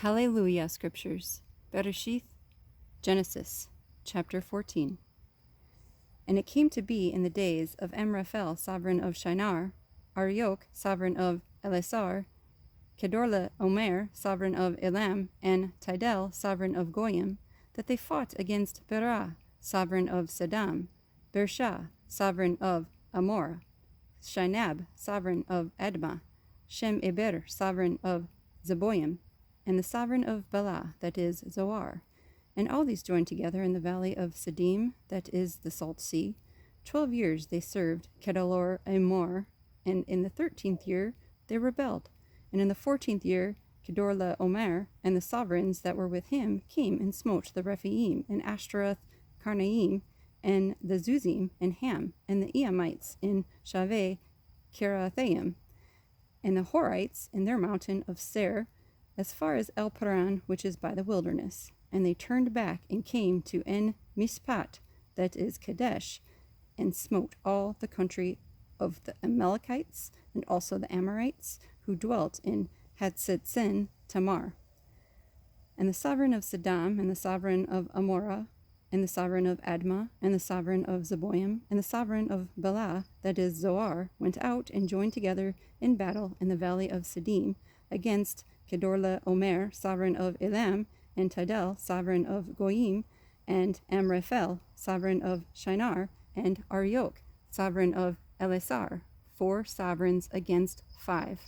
HalleluYah Scriptures, Bereshith, Genesis, chapter 14. And it came to be in the days of Amraphel, sovereign of Shinar, Arioch, sovereign of Elasar, Kedorlaomer, sovereign of Elam, and Tidal, sovereign of Goyim, that they fought against Berah, sovereign of Sedam, Bershah, sovereign of Amorah, Shinab, sovereign of Admah, Shem-Eber, sovereign of Zeboim, and the sovereign of Bela, that is Zoar. And all these joined together in the valley of Siddim, that is the salt sea. 12 years they served Kedorlaomer, and in the 13th year they rebelled. And in the 14th year Kedorlaomer and the sovereigns that were with him came and smote the Rephaim, and Ashtaroth, Karnaim, and the Zuzim, and Ham, and the Eamites in Shaveh Kirathaim, and the Horites in their mountain of Seir, as far as El Paran, which is by the wilderness. And they turned back and came to En Mishpat, that is Kadesh, and smote all the country of the Amalekites, and also the Amorites, who dwelt in Hatzetzen Tamar. And the sovereign of Sedam, and the sovereign of Amorah, and the sovereign of Admah, and the sovereign of Zeboim, and the sovereign of Bela, that is Zoar, went out and joined together in battle in the valley of Siddim against Kedorlaomer, sovereign of Elam, and Tidal, sovereign of Goyim, and Amraphel, sovereign of Shinar, and Arioch, sovereign of Elasar, 4 sovereigns against 5.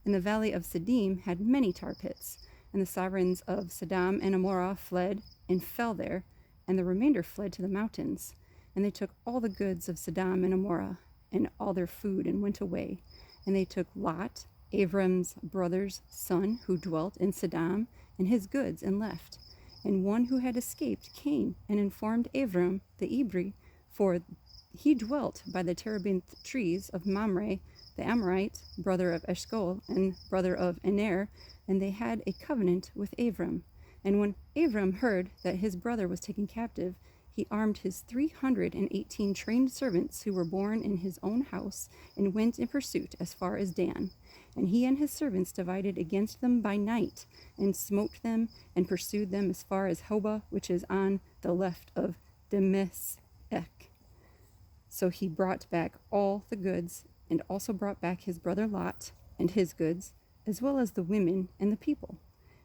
And the valley of Siddim had many tar pits, and the sovereigns of Sedam and Amorah fled and fell there, and the remainder fled to the mountains. And they took all the goods of Sedam and Amorah, and all their food, and went away. And they took Lot, Abram's brother's son, who dwelt in Sedam, and his goods, and left. And one who had escaped came and informed Abram the Hebrew, for he dwelt by the terebinth trees of Mamre, the Amorite, brother of Eshcol, and brother of Aner, and they had a covenant with Abram. And when Abram heard that his brother was taken captive, he armed his 318 trained servants who were born in his own house, and went in pursuit as far as Dan. And he and his servants divided against them by night, and smote them, and pursued them as far as Hobah, which is on the left of Demesek. So he brought back all the goods, and also brought back his brother Lot, and his goods, as well as the women and the people.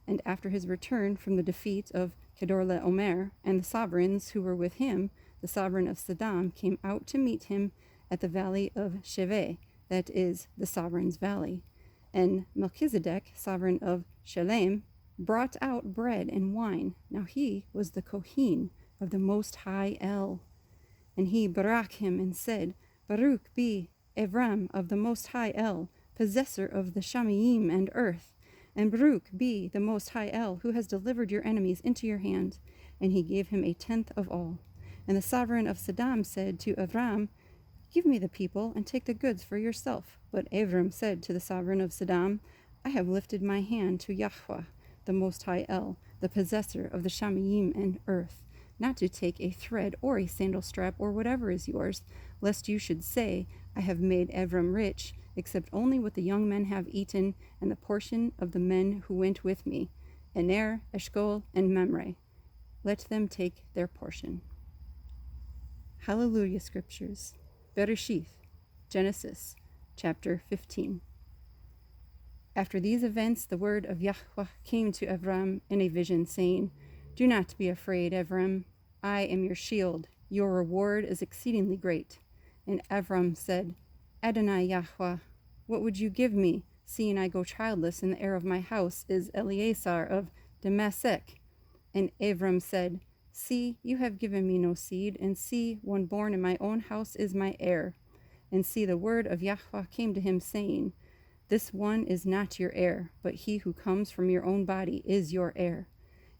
And after his return from the defeat of Kedorlaomer, and the sovereigns who were with him, the sovereign of Sedam came out to meet him at the valley of Sheveh, that is the sovereign's valley. And Melchizedek, sovereign of Shalem, brought out bread and wine. Now he was the Kohen of the Most High El. And he barak him and said, Baruch be Abram of the Most High El, possessor of the Shamayim and earth. And Baruch be the Most High El, who has delivered your enemies into your hand. And he gave him 1/10 of all. And the sovereign of Sedam said to Abram, Give me the people, and take the goods for yourself. But Abram said to the sovereign of Sedam, I have lifted my hand to Yahuah, the Most High El, the possessor of the Shamayim and earth, not to take a thread or a sandal strap or whatever is yours, lest you should say, I have made Abram rich, except only what the young men have eaten, and the portion of the men who went with me, Aner, Eshcol, and Mamre. Let them take their portion. HalleluYah Scriptures, Bereshith, Genesis, chapter 15. After these events, the word of Yahuah came to Abram in a vision, saying, Do not be afraid, Abram. I am your shield. Your reward is exceedingly great. And Abram said, Adonai Yahuah, what would you give me, seeing I go childless, and the heir of my house is Eliezer of Damascus? And Abram said, See, you have given me no seed, and see, one born in my own house is my heir. And see, the word of Yahuah came to him, saying, This one is not your heir, but he who comes from your own body is your heir.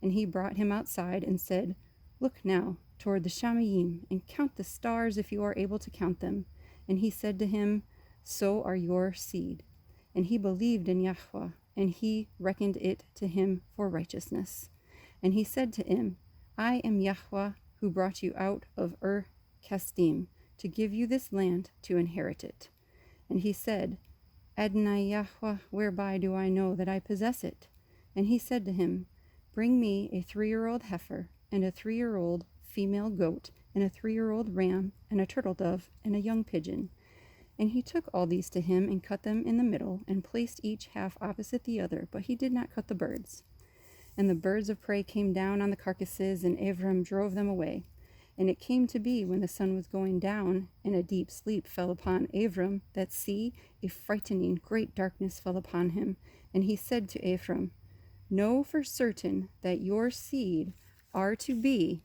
And he brought him outside and said, Look now toward the Shamayim, and count the stars if you are able to count them. And he said to him, So are your seed. And he believed in Yahuah, and he reckoned it to him for righteousness. And he said to him, I am Yahuah, who brought you out of Kasdim, to give you this land to inherit it. And he said, Adonai Yahuah, whereby do I know that I possess it? And he said to him, Bring me a 3-year-old heifer, and a 3-year-old female goat, and a 3-year-old ram, and a turtle dove, and a young pigeon. And he took all these to him, and cut them in the middle, and placed each half opposite the other, but he did not cut the birds. And the birds of prey came down on the carcasses, and Abram drove them away. And it came to be, when the sun was going down, and a deep sleep fell upon Abram, that see, a frightening great darkness fell upon him. And he said to Abram, Know for certain that your seed are to be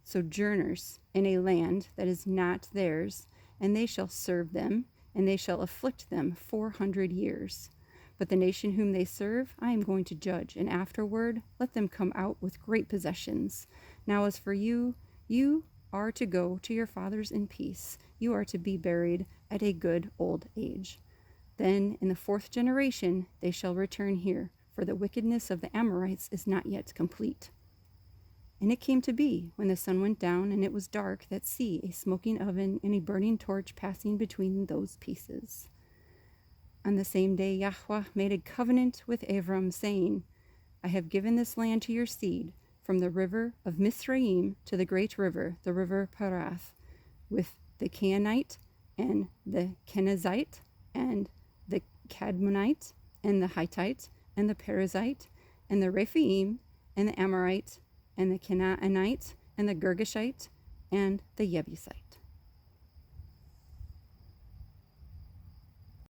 sojourners in a land that is not theirs, and they shall serve them, and they shall afflict them 400 years. But the nation whom they serve I am going to judge, and afterward let them come out with great possessions. Now as for you, you are to go to your fathers in peace. You are to be buried at a good old age. Then in the 4th generation they shall return here, for the wickedness of the Amorites is not yet complete. And it came to be, when the sun went down and it was dark, that see, a smoking oven and a burning torch passing between those pieces. On the same day Yahuah made a covenant with Abram, saying, I have given this land to your seed, from the river of Mizraim to the great river, the river Parath, with the Canaanite, and the Kenizzite, and the Cadmonite, and the Hittite, and the Perizzite, and the Rephaim, and the Amorite, and the Canaanite, and the Girgashite, and the Jebusite.